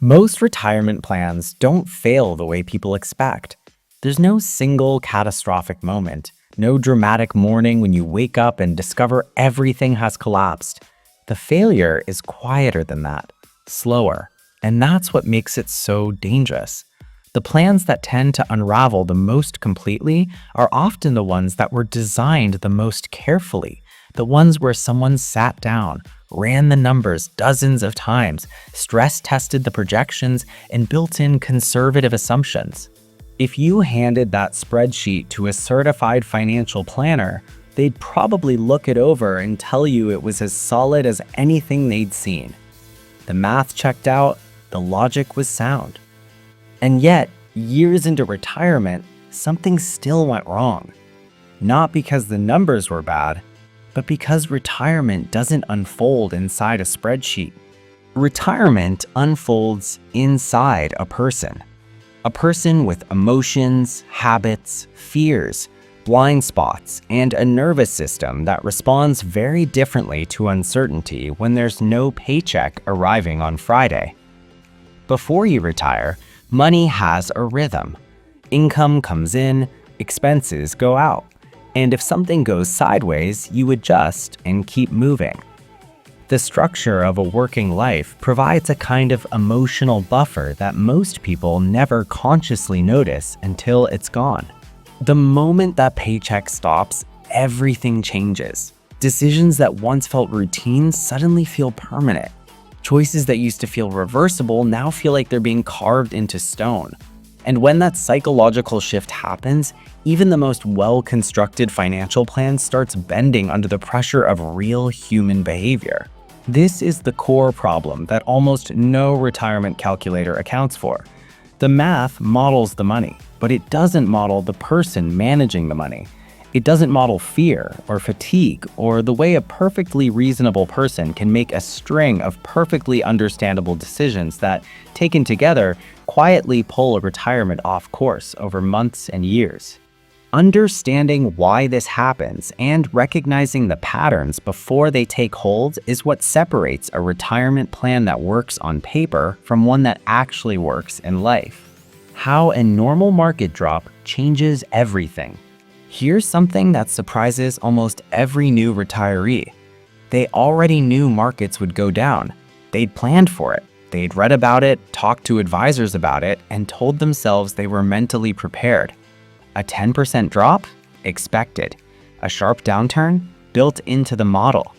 Most retirement plans don't fail the way people expect. There's no single catastrophic moment, no dramatic morning when you wake up and discover everything has collapsed. The failure is quieter than that, slower, and that's what makes it so dangerous. The plans that tend to unravel the most completely are often the ones that were designed the most carefully, the ones where someone sat down, ran the numbers dozens of times, stress-tested the projections, and built in conservative assumptions. If you handed that spreadsheet to a certified financial planner, they'd probably look it over and tell you it was as solid as anything they'd seen. The math checked out, the logic was sound. And yet, years into retirement, something still went wrong. Not because the numbers were bad, but because retirement doesn't unfold inside a spreadsheet. Retirement unfolds inside a person with emotions, habits, fears, blind spots, and a nervous system that responds very differently to uncertainty when there's no paycheck arriving on Friday. Before you retire, money has a rhythm. Income comes in, expenses go out. And if something goes sideways, you adjust and keep moving. The structure of a working life provides a kind of emotional buffer that most people never consciously notice until it's gone. The moment that paycheck stops, everything changes. Decisions that once felt routine suddenly feel permanent. Choices that used to feel reversible now feel like they're being carved into stone. And when that psychological shift happens, even the most well-constructed financial plan starts bending under the pressure of real human behavior. This is the core problem that almost no retirement calculator accounts for. The math models the money, but it doesn't model the person managing the money. It doesn't model fear or fatigue or the way a perfectly reasonable person can make a string of perfectly understandable decisions that, taken together, quietly pull a retirement off course over months and years. Understanding why this happens and recognizing the patterns before they take hold is what separates a retirement plan that works on paper from one that actually works in life. How a normal market drop changes everything. Here's something that surprises almost every new retiree. They already knew markets would go down. They'd planned for it. They'd read about it, talked to advisors about it, and told themselves they were mentally prepared. A 10% drop? Expected. A sharp downturn? Built into the model.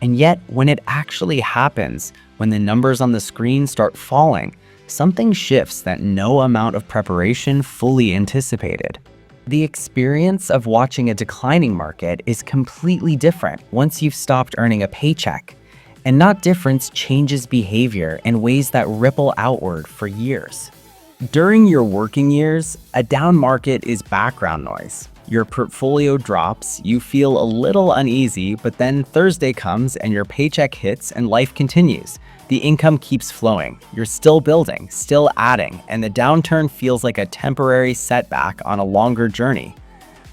And yet, when it actually happens, when the numbers on the screen start falling, something shifts that no amount of preparation fully anticipated. The experience of watching a declining market is completely different once you've stopped earning a paycheck. And that difference changes behavior in ways that ripple outward for years. During your working years, a down market is background noise. Your portfolio drops, you feel a little uneasy, but then Thursday comes and your paycheck hits and life continues. The income keeps flowing, you're still building, still adding, and the downturn feels like a temporary setback on a longer journey.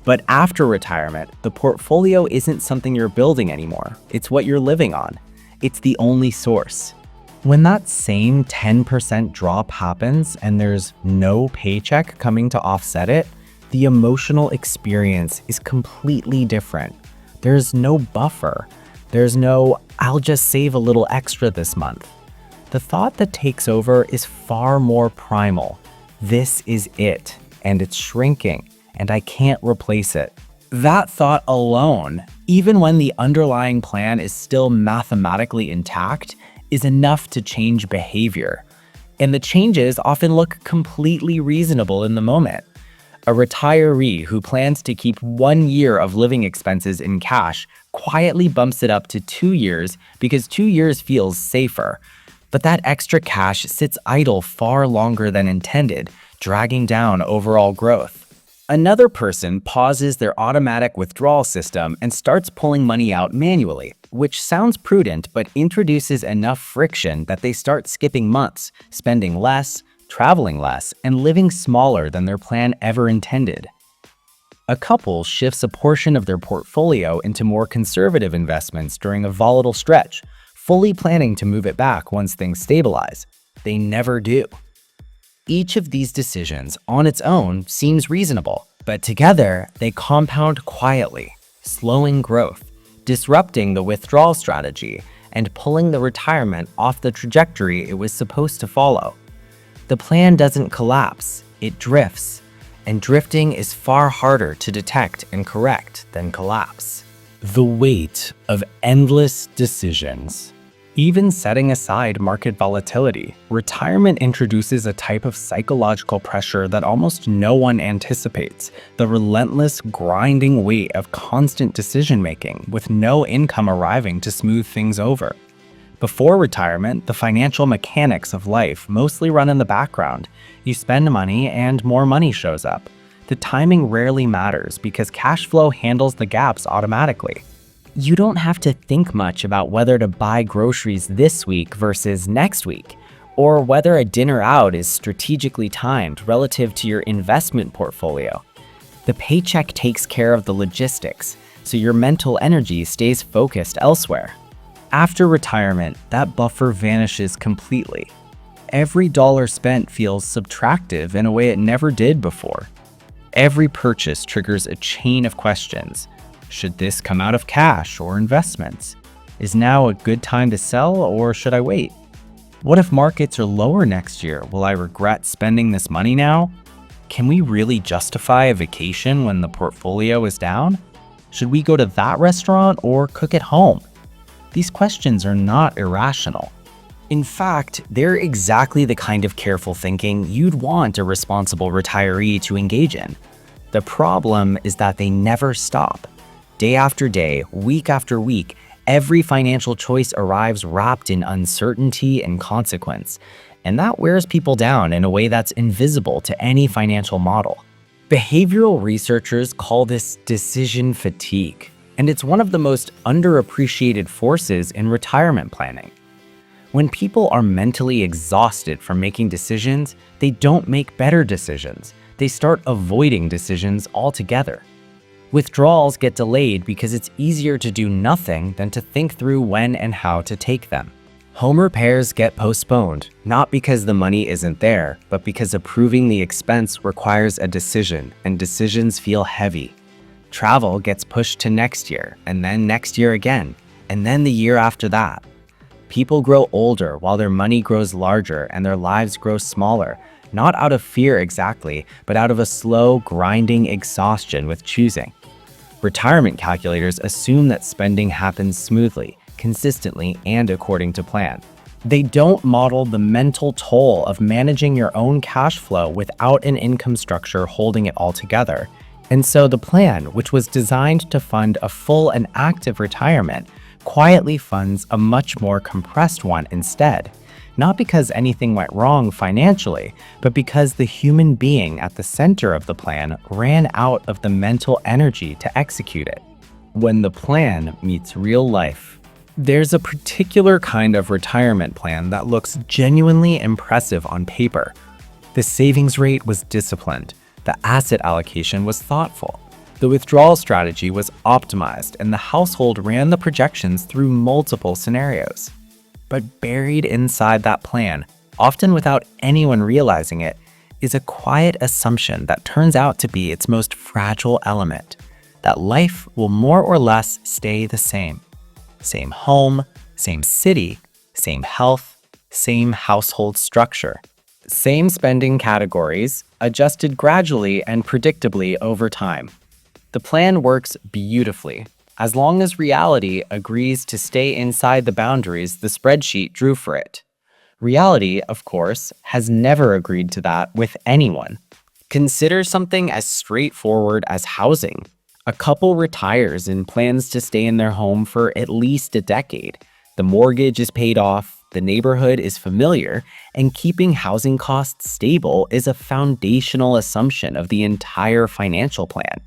But after retirement, the portfolio isn't something you're building anymore. It's what you're living on. It's the only source. When that same 10% drop happens and there's no paycheck coming to offset it, the emotional experience is completely different. There's no buffer. There's no, I'll just save a little extra this month. The thought that takes over is far more primal. This is it, and it's shrinking, and I can't replace it. That thought alone, even when the underlying plan is still mathematically intact, is enough to change behavior. And the changes often look completely reasonable in the moment. A retiree who plans to keep 1 year of living expenses in cash quietly bumps it up to 2 years because 2 years feels safer. But that extra cash sits idle far longer than intended, dragging down overall growth. Another person pauses their automatic withdrawal system and starts pulling money out manually, which sounds prudent but introduces enough friction that they start skipping months, spending less, traveling less, and living smaller than their plan ever intended. A couple shifts a portion of their portfolio into more conservative investments during a volatile stretch, fully planning to move it back once things stabilize. they never do. Each of these decisions on its own seems reasonable, but together they compound quietly, slowing growth, disrupting the withdrawal strategy, and pulling the retirement off the trajectory it was supposed to follow. The plan doesn't collapse, it drifts, and drifting is far harder to detect and correct than collapse. The weight of endless decisions. Even setting aside market volatility, retirement introduces a type of psychological pressure that almost no one anticipates: the relentless, grinding weight of constant decision-making with no income arriving to smooth things over. Before retirement, the financial mechanics of life mostly run in the background. You spend money and more money shows up. The timing rarely matters because cash flow handles the gaps automatically. You don't have to think much about whether to buy groceries this week versus next week, or whether a dinner out is strategically timed relative to your investment portfolio. The paycheck takes care of the logistics, so your mental energy stays focused elsewhere. After retirement, that buffer vanishes completely. Every dollar spent feels subtractive in a way it never did before. Every purchase triggers a chain of questions. Should this come out of cash or investments? Is now a good time to sell, or should I wait? What if markets are lower next year? Will I regret spending this money now? Can we really justify a vacation when the portfolio is down? Should we go to that restaurant or cook at home? These questions are not irrational. In fact, they're exactly the kind of careful thinking you'd want a responsible retiree to engage in. The problem is that they never stop. Day after day, week after week, every financial choice arrives wrapped in uncertainty and consequence, and that wears people down in a way that's invisible to any financial model. Behavioral researchers call this decision fatigue, and it's one of the most underappreciated forces in retirement planning. When people are mentally exhausted from making decisions, they don't make better decisions. They start avoiding decisions altogether. Withdrawals get delayed because it's easier to do nothing than to think through when and how to take them. Home repairs get postponed, not because the money isn't there, but because approving the expense requires a decision, and decisions feel heavy. Travel gets pushed to next year, and then next year again, and then the year after that. People grow older while their money grows larger and their lives grow smaller, not out of fear exactly, but out of a slow, grinding exhaustion with choosing. Retirement calculators assume that spending happens smoothly, consistently, and according to plan. They don't model the mental toll of managing your own cash flow without an income structure holding it all together. And so the plan, which was designed to fund a full and active retirement, quietly funds a much more compressed one instead. Not because anything went wrong financially, but because the human being at the center of the plan ran out of the mental energy to execute it. When the plan meets real life. There's a particular kind of retirement plan that looks genuinely impressive on paper. The savings rate was disciplined. The asset allocation was thoughtful. The withdrawal strategy was optimized, and the household ran the projections through multiple scenarios. But buried inside that plan, often without anyone realizing it, is a quiet assumption that turns out to be its most fragile element: that life will more or less stay the same. Same home, same city, same health, same household structure. Same spending categories, adjusted gradually and predictably over time. The plan works beautifully, as long as reality agrees to stay inside the boundaries the spreadsheet drew for it. Reality, of course, has never agreed to that with anyone. Consider something as straightforward as housing. A couple retires and plans to stay in their home for at least a decade. The mortgage is paid off, the neighborhood is familiar, and keeping housing costs stable is a foundational assumption of the entire financial plan.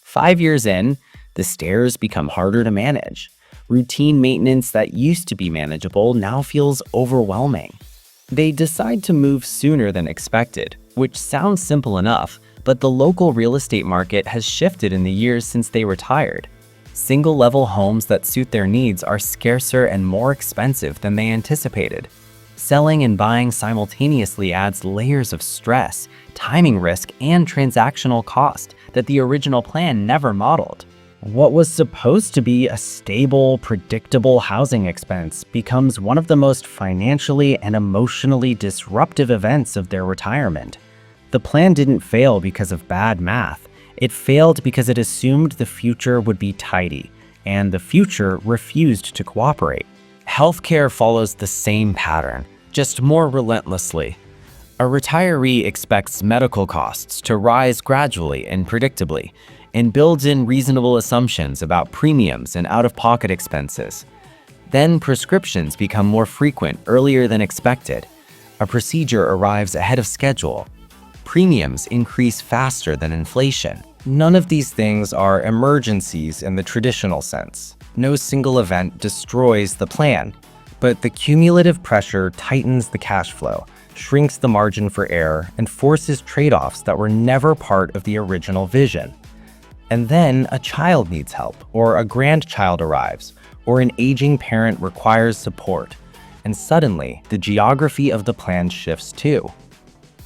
5 years in, the stairs become harder to manage. Routine maintenance that used to be manageable now feels overwhelming. They decide to move sooner than expected, which sounds simple enough, but the local real estate market has shifted in the years since they retired. Single-level homes that suit their needs are scarcer and more expensive than they anticipated. Selling and buying simultaneously adds layers of stress, timing risk, and transactional cost that the original plan never modeled. What was supposed to be a stable, predictable housing expense becomes one of the most financially and emotionally disruptive events of their retirement. The plan didn't fail because of bad math. It failed because it assumed the future would be tidy, and the future refused to cooperate. Healthcare follows the same pattern, just more relentlessly. A retiree expects medical costs to rise gradually and predictably, and builds in reasonable assumptions about premiums and out-of-pocket expenses. Then prescriptions become more frequent earlier than expected. A procedure arrives ahead of schedule. Premiums increase faster than inflation. None of these things are emergencies in the traditional sense. No single event destroys the plan, but the cumulative pressure tightens the cash flow, shrinks the margin for error, and forces trade-offs that were never part of the original vision. And then a child needs help, or a grandchild arrives, or an aging parent requires support, and suddenly the geography of the plan shifts too.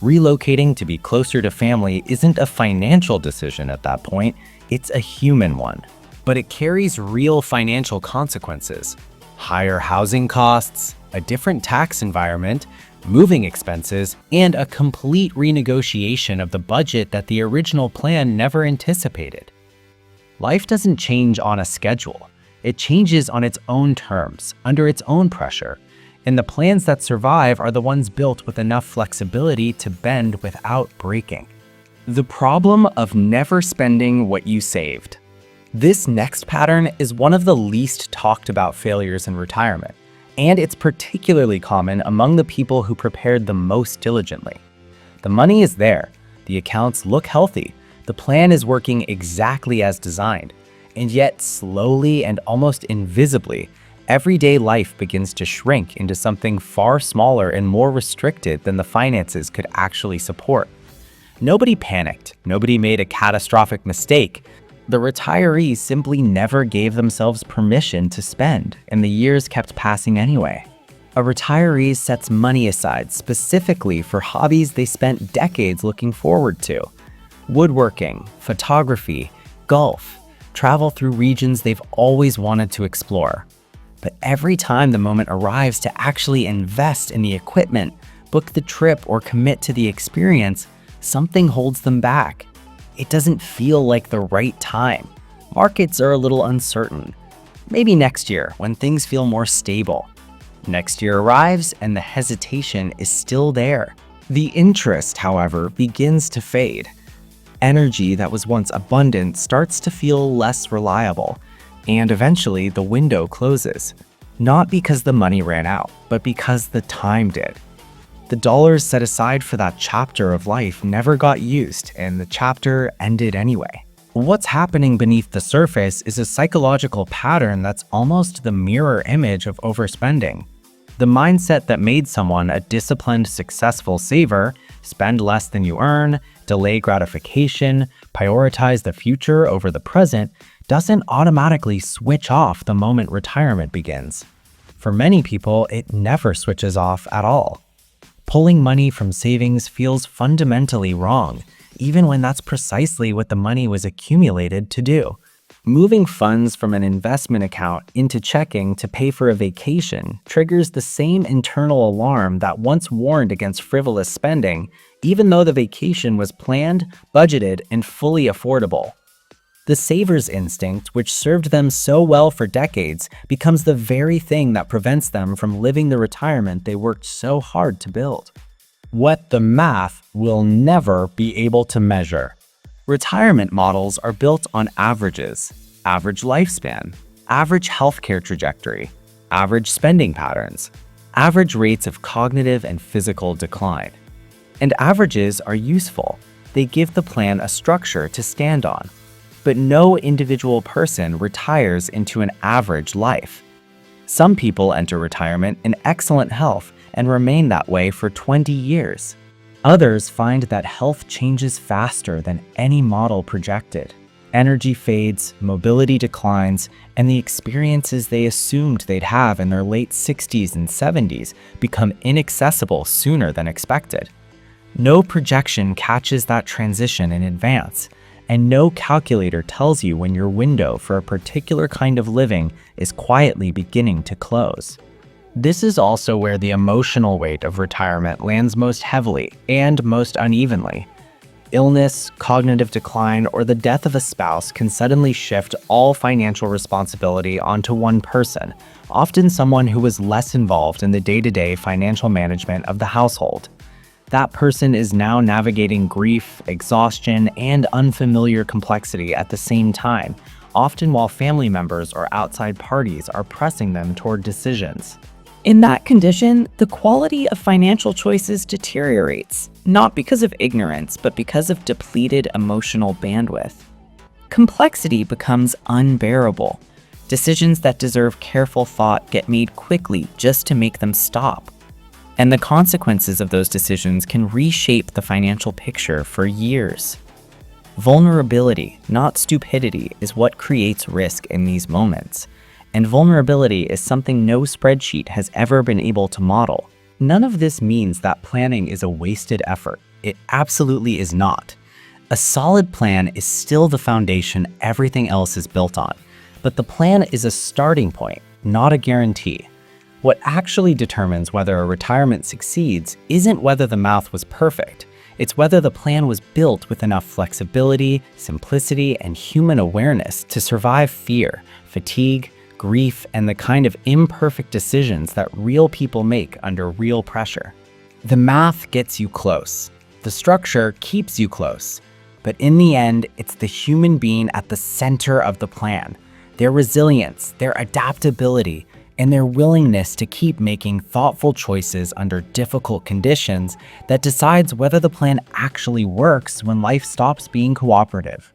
Relocating to be closer to family isn't a financial decision at that point, it's a human one. But it carries real financial consequences. Higher housing costs, a different tax environment, moving expenses, and a complete renegotiation of the budget that the original plan never anticipated. Life doesn't change on a schedule. It changes on its own terms, under its own pressure. And the plans that survive are the ones built with enough flexibility to bend without breaking. The problem of never spending what you saved. This next pattern is one of the least talked about failures in retirement, and it's particularly common among the people who prepared the most diligently. The money is there, the accounts look healthy, the plan is working exactly as designed, and yet slowly and almost invisibly, everyday life begins to shrink into something far smaller and more restricted than the finances could actually support. Nobody panicked, nobody made a catastrophic mistake. The retirees simply never gave themselves permission to spend, and the years kept passing anyway. A retiree sets money aside specifically for hobbies they spent decades looking forward to. Woodworking, photography, golf, travel through regions they've always wanted to explore. But every time the moment arrives to actually invest in the equipment, book the trip, or commit to the experience, something holds them back. It doesn't feel like the right time. Markets are a little uncertain. Maybe next year, when things feel more stable. Next year arrives and the hesitation is still there. The interest, however, begins to fade. Energy that was once abundant starts to feel less reliable. And eventually the window closes, not because the money ran out, but because the time did. The dollars set aside for that chapter of life never got used, and the chapter ended anyway. What's happening beneath the surface is a psychological pattern that's almost the mirror image of overspending. The mindset that made someone a disciplined, successful saver, spend less than you earn, delay gratification, prioritize the future over the present, doesn't automatically switch off the moment retirement begins. For many people, it never switches off at all. Pulling money from savings feels fundamentally wrong, even when that's precisely what the money was accumulated to do. Moving funds from an investment account into checking to pay for a vacation triggers the same internal alarm that once warned against frivolous spending, even though the vacation was planned, budgeted, and fully affordable. The saver's instinct, which served them so well for decades, becomes the very thing that prevents them from living the retirement they worked so hard to build. What the math will never be able to measure. Retirement models are built on averages, average lifespan, average healthcare trajectory, average spending patterns, average rates of cognitive and physical decline. And averages are useful. They give the plan a structure to stand on. But no individual person retires into an average life. Some people enter retirement in excellent health and remain that way for 20 years. Others find that health changes faster than any model projected. Energy fades, mobility declines, and the experiences they assumed they'd have in their late 60s and 70s become inaccessible sooner than expected. No projection catches that transition in advance, and no calculator tells you when your window for a particular kind of living is quietly beginning to close. This is also where the emotional weight of retirement lands most heavily and most unevenly. Illness, cognitive decline, or the death of a spouse can suddenly shift all financial responsibility onto one person, often someone who was less involved in the day-to-day financial management of the household. That person is now navigating grief, exhaustion, and unfamiliar complexity at the same time, often while family members or outside parties are pressing them toward decisions. In that condition, the quality of financial choices deteriorates, not because of ignorance, but because of depleted emotional bandwidth. Complexity becomes unbearable. Decisions that deserve careful thought get made quickly just to make them stop. And the consequences of those decisions can reshape the financial picture for years. Vulnerability, not stupidity, is what creates risk in these moments. And vulnerability is something no spreadsheet has ever been able to model. None of this means that planning is a wasted effort. It absolutely is not. A solid plan is still the foundation everything else is built on. But the plan is a starting point, not a guarantee. What actually determines whether a retirement succeeds isn't whether the math was perfect. It's whether the plan was built with enough flexibility, simplicity, and human awareness to survive fear, fatigue, grief, and the kind of imperfect decisions that real people make under real pressure. The math gets you close. The structure keeps you close. But in the end, it's the human being at the center of the plan. Their resilience, their adaptability, and their willingness to keep making thoughtful choices under difficult conditions that decides whether the plan actually works when life stops being cooperative.